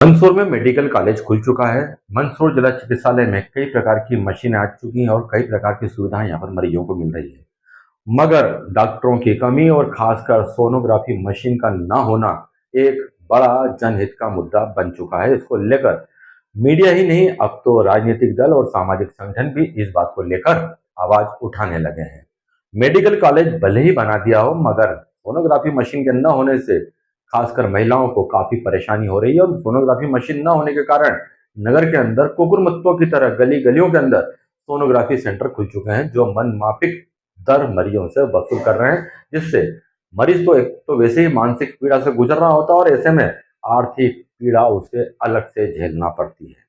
मंदसौर में medical college खुल चुका है। मंदसौर जिला चिकित्सालय में कई प्रकार की मशीनें आ चुकी हैं और कई प्रकार की सुविधाएं यहाँ पर मरीजों को मिल रही है। मगर डॉक्टरों की कमी और खासकर सोनोग्राफी मशीन का न होना एक बड़ा जनहित का मुद्दा बन चुका है। इसको लेकर मीडिया ही नहीं, अब तो राजनीतिक दल और सामाजिक संगठन भी इस बात को लेकर आवाज उठाने लगे हैं। मेडिकल कॉलेज भले ही बना दिया हो, मगर सोनोग्राफी मशीन के न होने से खासकर महिलाओं को काफी परेशानी हो रही है और सोनोग्राफी मशीन न होने के कारण नगर के अंदर कुकुरमुत्तों की तरह गली गलियों के अंदर सोनोग्राफी सेंटर खुल चुके हैं, जो मनमाफिक दर मरीजों से वसूल कर रहे हैं, जिससे मरीज तो एक तो वैसे ही मानसिक पीड़ा से गुजर रहा होता है और ऐसे में आर्थिक पीड़ा उसे अलग से झेलना पड़ती है।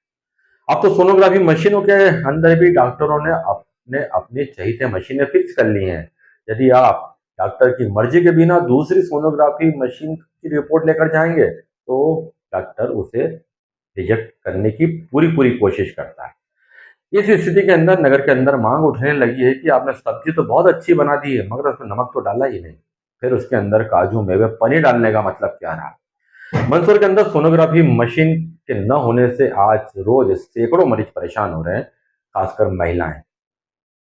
अब तो सोनोग्राफी मशीनों के अंदर भी डॉक्टरों ने अपने अपने चहीते मशीनें फिक्स कर ली हैं। यदि आप डॉक्टर की मर्जी के बिना दूसरी सोनोग्राफी मशीन की रिपोर्ट लेकर जाएंगे तो डॉक्टर उसे रिजेक्ट करने की पूरी पूरी कोशिश करता है। इस स्थिति के अंदर नगर के अंदर मांग उठने लगी है कि आपने सब्जी तो बहुत अच्छी बना दी है, मगर उसमें नमक तो डाला ही नहीं, फिर उसके अंदर काजू मेवे पनीर डालने का मतलब क्या रहा। मंदसौर के अंदर सोनोग्राफी मशीन के न होने से आज रोज सैकड़ों मरीज परेशान हो रहे हैं, खासकर महिलाएं।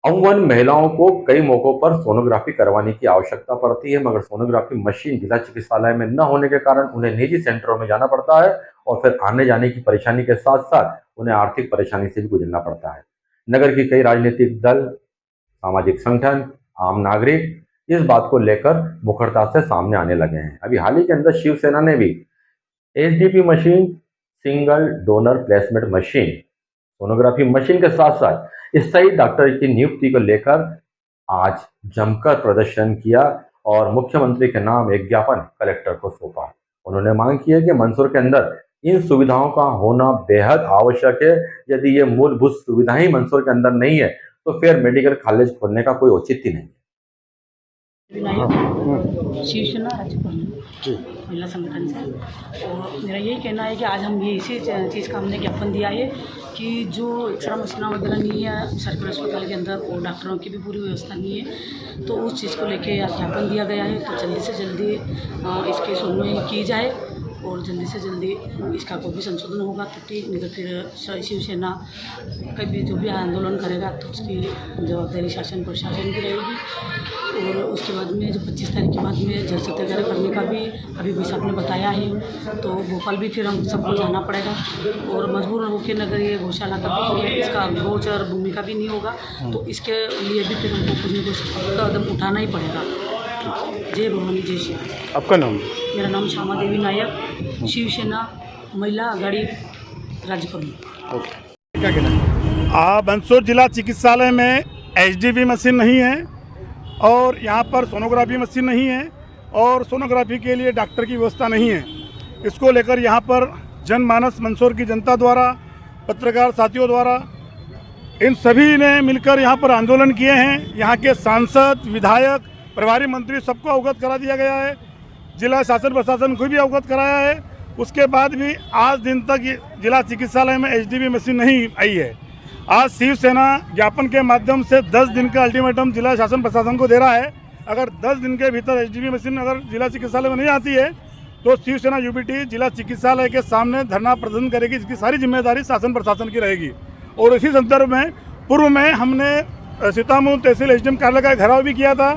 अमूमन महिलाओं को कई मौकों पर सोनोग्राफी करवाने की आवश्यकता पड़ती है, मगर सोनोग्राफी मशीन जिला चिकित्सालय में न होने के कारण उन्हें निजी सेंटरों में जाना पड़ता है और फिर आने जाने की परेशानी के साथ साथ उन्हें आर्थिक परेशानी से भी गुजरना पड़ता है। नगर की कई राजनीतिक दल, सामाजिक संगठन, आम नागरिक इस बात को लेकर मुखरता से सामने आने लगे हैं। अभी हाल ही के अंदर शिवसेना ने भी HDP machine, single donor placement machine, sonography machine के साथ साथ स्थायी डॉक्टर की नियुक्ति को लेकर आज जमकर प्रदर्शन किया और मुख्यमंत्री के नाम एक ज्ञापन कलेक्टर को सौंपा। उन्होंने मांग की है कि मंदसौर के अंदर इन सुविधाओं का होना बेहद आवश्यक है। यदि ये मूलभूत सुविधाएं ही मंदसौर के अंदर नहीं है तो फिर मेडिकल कॉलेज खोलने का कोई औचित्य नहीं है। शिवसेना महिला संगठन से, और मेरा यही कहना है कि आज हम ये इसी चीज़ का हमने ज्ञापन दिया है कि जो एक्सरा मशीना वगैरह नहीं है सरकारी अस्पताल के अंदर और डॉक्टरों की भी पूरी व्यवस्था नहीं है, तो उस चीज़ को लेके आज ज्ञापन दिया गया है। तो जल्दी से जल्दी इसकी सुनवाई की जाए और जल्दी से जल्दी इसका कोई भी संशोधन होगा तो ठीक, नहीं तो फिर शिवसेना कभी जो भी आंदोलन करेगा तो उसकी जवाबदारी शासन प्रशासन की रहेगी। और उसके बाद में जो 25 तारीख के बाद में जल सत्याग्रह करने का भी अभी भाई साहब ने बताया है, तो भोपाल भी फिर हम सबको जाना पड़ेगा और मजबूर होकर नगर ये गौशाला का भी इसका गोचर भूमि का भी नहीं होगा, तो इसके लिए भी फिर हमको कुछ न कुछ कदम उठाना ही पड़ेगा। जय भवानी, जय श्री। आपका नाम? मेरा नाम श्यामा देवी नायक, शिवसेना महिला आघाड़ी राज्य प्रमुख। क्या कहना? मंदसौर जिला चिकित्सालय में एचडीबी मशीन नहीं है और यहाँ पर सोनोग्राफी मशीन नहीं है और सोनोग्राफी के लिए डॉक्टर की व्यवस्था नहीं है। इसको लेकर यहाँ पर जनमानस, मंदसौर की जनता द्वारा, पत्रकार साथियों द्वारा, इन सभी ने मिलकर यहाँ पर आंदोलन किए हैं। यहाँ के सांसद, विधायक, प्रभारी मंत्री सबको अवगत करा दिया गया है, जिला शासन प्रशासन को भी अवगत कराया है। उसके बाद भी आज दिन तक जिला चिकित्सालय में एचडीबी मशीन नहीं आई है। आज शिवसेना ज्ञापन के माध्यम से 10 दिन का अल्टीमेटम जिला शासन प्रशासन को दे रहा है। अगर 10 दिन के भीतर एचडीबी मशीन अगर जिला चिकित्सालय में नहीं आती है तो शिवसेना यूबीटी जिला चिकित्सालय के सामने धरना प्रदर्शन करेगी, जिसकी सारी जिम्मेदारी शासन प्रशासन की रहेगी। और इसी संदर्भ में पूर्व में हमने सीतामऊ तहसील एसडीएम कार्यालय का घेराव भी किया था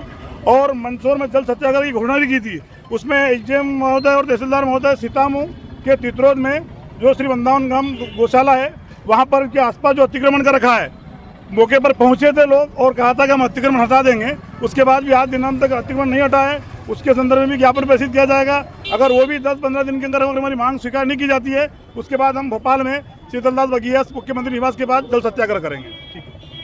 और मंदसौर में जल सत्याग्रह की घोषणा भी की थी। उसमें एसडीएम महोदय और तहसीलदार महोदय सीतामऊ के तित्रोद में जो श्री वृंदावन ग्राम गौशाला है वहाँ पर के आसपास जो अतिक्रमण कर रखा है, मौके पर पहुँचे थे लोग और कहा था कि हम अतिक्रमण हटा देंगे। उसके बाद भी आज दिनांत तक अतिक्रमण नहीं हटा है, उसके संदर्भ में भी ज्ञापन प्रेषित किया जाएगा। अगर वो भी 10-15 दिन के अंदर अगर हमारी मांग स्वीकार नहीं की जाती है, उसके बाद हम भोपाल में शीतलदास बघेल मुख्यमंत्री निवास के बाद जल सत्याग्रह करेंगे। ठीक है।